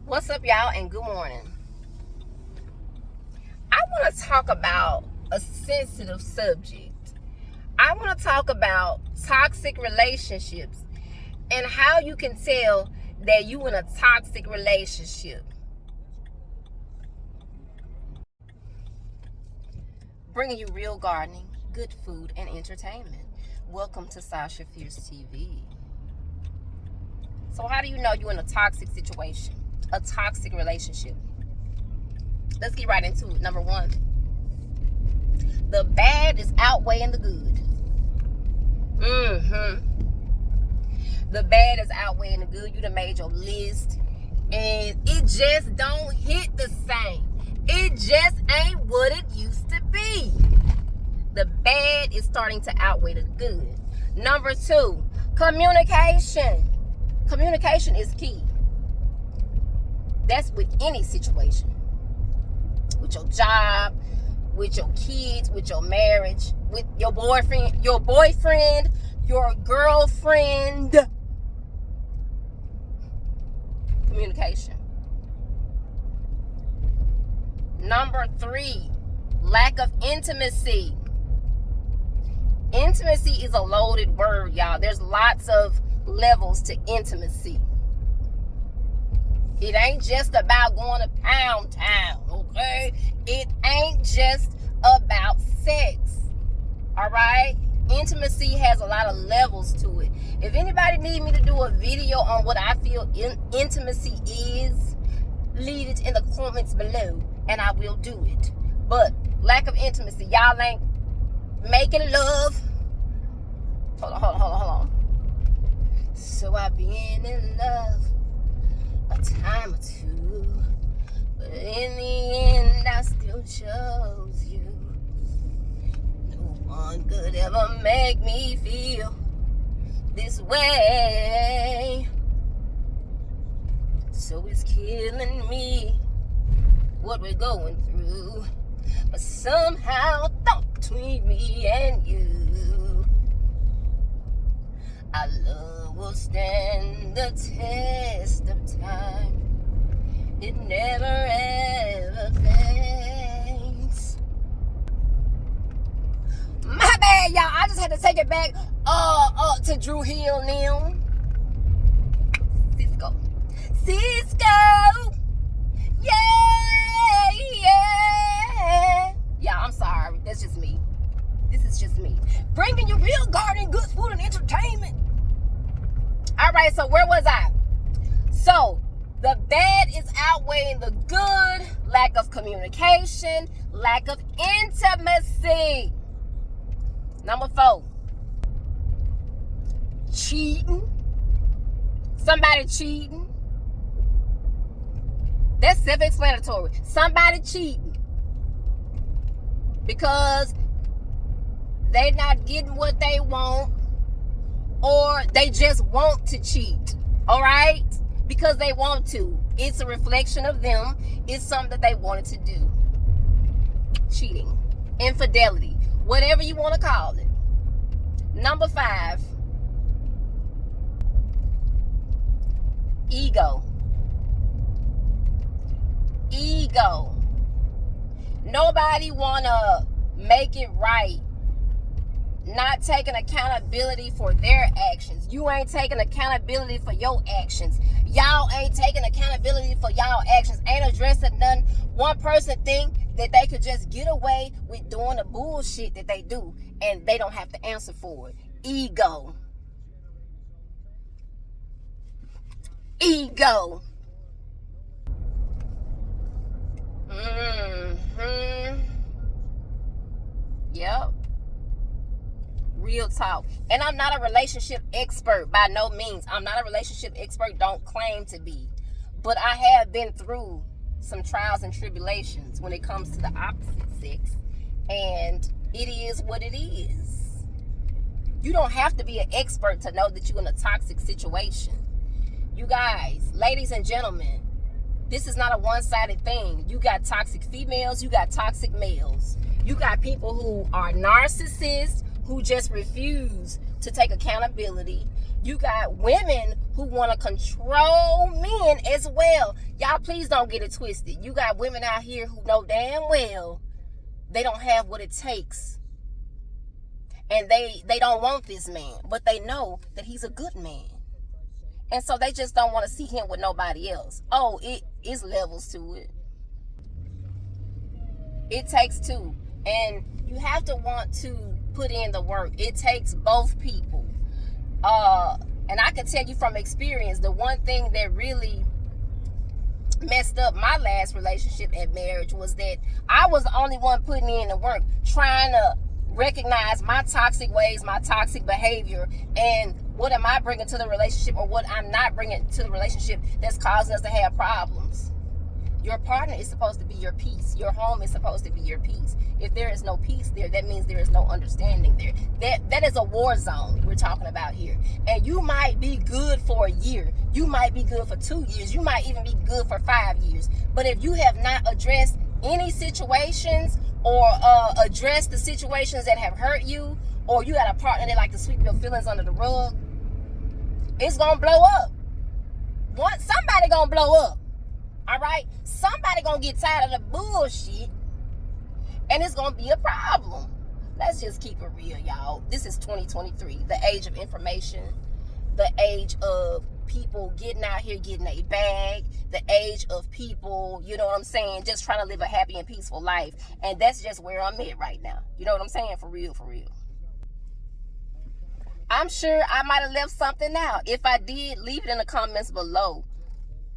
What's up, y'all, and good morning. I want to talk about a sensitive subject. I want to talk about toxic relationships and how you can tell that you in a toxic relationship. Bringing you real gardening, good food, and entertainment. Welcome to Sasha Fierce TV. So how do you know you're in a toxic situation? A toxic relationship? Let's get right into it. Number one, the bad is outweighing the good. The bad is outweighing the good. You done made your list and it just don't hit the same. It just ain't what it used to be. The bad is starting to outweigh the good. Number two, communication. Communication is key. That's with any situation. With your job, with your kids, with your marriage, with your boyfriend, your girlfriend. Communication. Number three, lack of intimacy. Intimacy is a loaded word, y'all. There's lots of levels to intimacy. It ain't just about going to pound town, okay? It ain't just about sex, all right? Intimacy has a lot of levels to it. If anybody need me to do a video on what I feel intimacy is, leave it in the comments below, and I will do it. But lack of intimacy, y'all ain't making love. Hold on. So I've been in love a time or two, but in the end I still chose you. No one could ever make me feel this way, so it's killing me what we're going through, but somehow between me and you, our love will stand the test of time. It never ever fades. My bad, y'all. I just had to take it back to Drew Hill now. Cisco. Yeah. Yeah, I'm sorry. That's just me. This is just me. Bringing you real gardening, good food, and entertainment. All right, so where was I? So, the bad is outweighing the good. Lack of communication. Lack of intimacy. Number four. Cheating. Somebody cheating. That's self-explanatory. Somebody cheating. Because they're not getting what they want, or they just want to cheat, all right? Because they want to. It's a reflection of them. It's something that they wanted to do. Cheating, infidelity, whatever you want to call it. Number five, ego. Ego. Nobody want to make it right. Not taking accountability for their actions. You ain't taking accountability for your actions. Y'all ain't taking accountability for y'all actions. Ain't addressing none. One person think that they could just get away with doing the bullshit that they do, and they don't have to answer for it. Ego. Ego. Yep. Real talk. And I'm not a relationship expert by no means. I'm not a relationship expert. Don't claim to be. But I have been through some trials and tribulations when it comes to the opposite sex. And it is what it is. You don't have to be an expert to know that you're in a toxic situation. You guys, ladies and gentlemen, this is not a one-sided thing. You got toxic females. You got toxic males. You got people who are narcissists, who just refuse to take accountability. You got women who want to control men as well. Y'all, please don't get it twisted. You got women out here who know damn well they don't have what it takes. And they don't want this man, but they know that he's a good man. And so they just don't want to see him with nobody else. Oh, it is levels to it. It takes two. And you have to want to put in the work. It takes both people. And I can tell you from experience, the one thing that really messed up my last relationship and marriage was that I was the only one putting in the work, trying to recognize my toxic ways, my toxic behavior, and what am I bringing to the relationship or what I'm not bringing to the relationship that's causing us to have problems. Your partner is supposed to be your peace. Your home is supposed to be your peace. If there is no peace there, that means there is no understanding there. That is a war zone we're talking about here. And you might be good for a year. You might be good for 2 years. You might even be good for 5 years. But if you have not addressed any situations or addressed the situations that have hurt you, or you got a partner that like to sweep your feelings under the rug, it's going to blow up. Somebody going to blow up. All right? Somebody going to get tired of the bullshit, and it's going to be a problem. Let's just keep it real, y'all. This is 2023, the age of information, the age of people getting out here getting a bag, the age of people, you know what I'm saying, just trying to live a happy and peaceful life. And that's just where I'm at right now. You know what I'm saying? For real, for real. I'm sure I might have left something out. If I did, leave it in the comments below.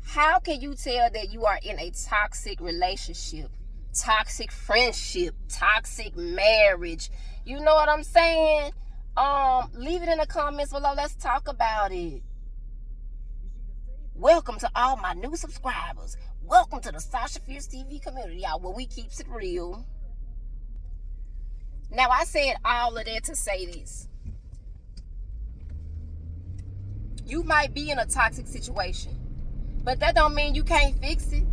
How can you tell that you are in a toxic relationship, toxic friendship, toxic marriage? You know what I'm saying? Leave it in the comments below. Let's talk about it. Welcome to all my new subscribers. Welcome to the Sasha Fierce TV community, y'all, where we keeps it real. Now, I said all of that to say this. You might be in a toxic situation, but that don't mean you can't fix it.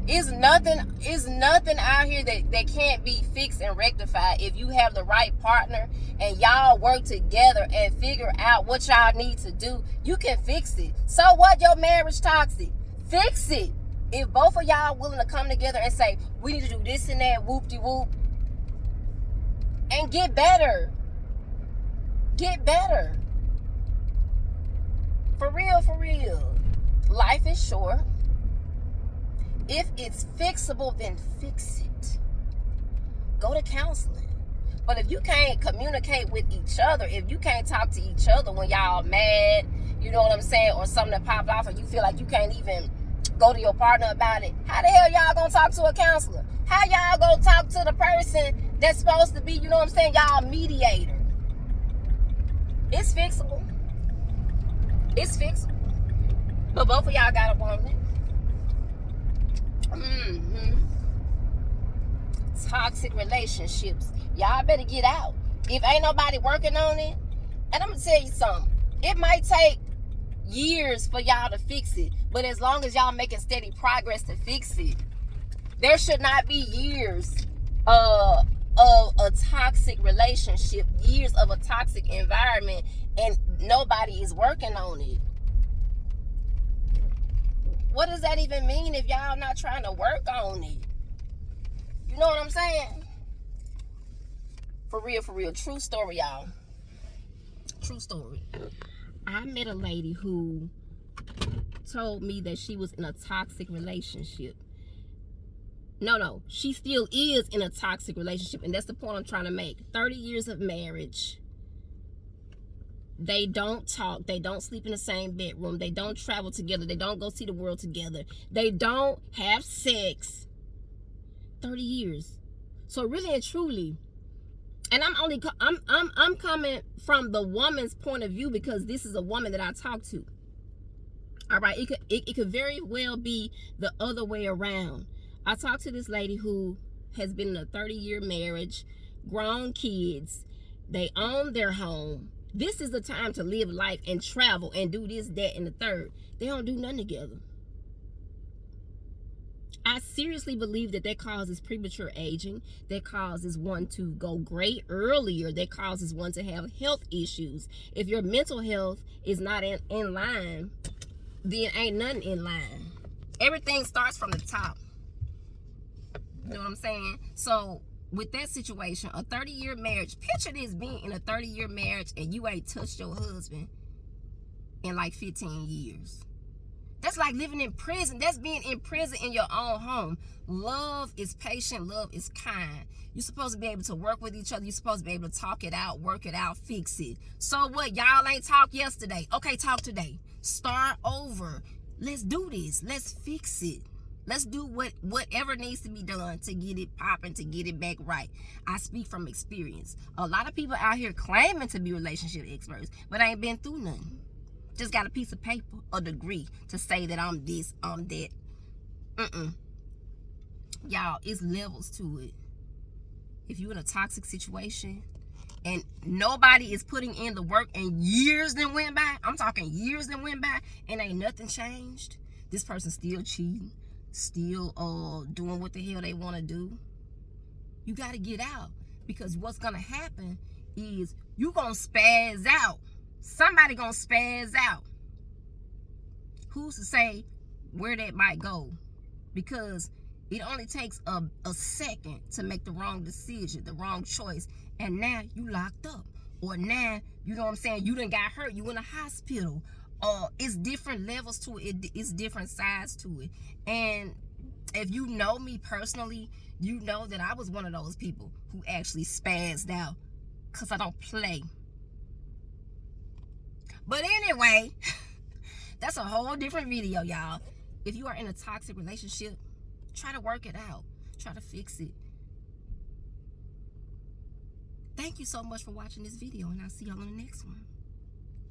It's nothing out here that can't be fixed and rectified if you have the right partner and y'all work together and figure out what y'all need to do. You can fix it. So what? Your marriage toxic? Fix it. If both of y'all willing to come together and say, we need to do this and that, whoop-de-whoop, and get better. Get better. For real, for real. Life is short. If it's fixable, then fix it. Go to counseling. But if you can't communicate with each other, if you can't talk to each other when y'all mad, you know what I'm saying, or something that popped off and you feel like you can't even go to your partner about it, how the hell y'all gonna talk to a counselor? How y'all gonna talk to the person that's supposed to be, you know what I'm saying, y'all mediator? It's fixable. It's fixable. But both of y'all gotta want it. Toxic relationships, y'all better get out. If ain't nobody working on it, and I'm gonna tell you something, it might take years for y'all to fix it, but as long as y'all making steady progress to fix it, there should not be years of a toxic relationship, years of a toxic environment, and nobody is working on it. What does that even mean if y'all not trying to work on it? You know what I'm saying? For real, for real. True story, y'all. True story. I met a lady who told me that she was in a toxic relationship. No, she still is in a toxic relationship, and that's the point I'm trying to make. 30 years of marriage. They don't talk. They don't sleep in the same bedroom. They don't travel together. They don't go see the world together. They don't have sex. 30 years. So really and truly, and I'm coming from the woman's point of view because this is a woman that I talk to. All right, it could very well be the other way around. I talked to this lady who has been in a 30-year marriage, grown kids. They own their home. This is the time to live life and travel and do this, that, and the third. They don't do nothing together. I seriously believe that causes premature aging. That causes one to go gray earlier. That causes one to have health issues. If your mental health is not in line, then ain't nothing in line. Everything starts from the top. You know what I'm saying? So with that situation, a 30-year marriage, picture this being in a 30-year marriage and you ain't touched your husband in like 15 years. That's like living in prison. That's being in prison in your own home. Love is patient. Love is kind. You're supposed to be able to work with each other. You're supposed to be able to talk it out, work it out, fix it. So what? Y'all ain't talked yesterday. Okay, talk today. Start over. Let's do this. Let's fix it. Let's do whatever needs to be done to get it popping, to get it back right. I speak from experience. A lot of people out here claiming to be relationship experts, but I ain't been through nothing. Just got a piece of paper, a degree to say that I'm this, I'm that. Y'all, it's levels to it. If you're in a toxic situation and nobody is putting in the work and years that went by, I'm talking years that went by and ain't nothing changed, this person still cheating, still doing what the hell they want to do, you got to get out. Because what's going to happen is you going to spaz out. Somebody gonna spaz out. Who's to say where that might go? Because it only takes a second to make the wrong decision, the wrong choice, and now you locked up. Or now, you know what I'm saying, you done got hurt, you in a hospital. It's different levels to it, it's different sides to it. And if you know me personally, you know that I was one of those people who actually spazzed out, because I don't play. But anyway, that's a whole different video, y'all. If you are in a toxic relationship, try to work it out. Try to fix it. Thank you so much for watching this video, and I'll see y'all on the next one.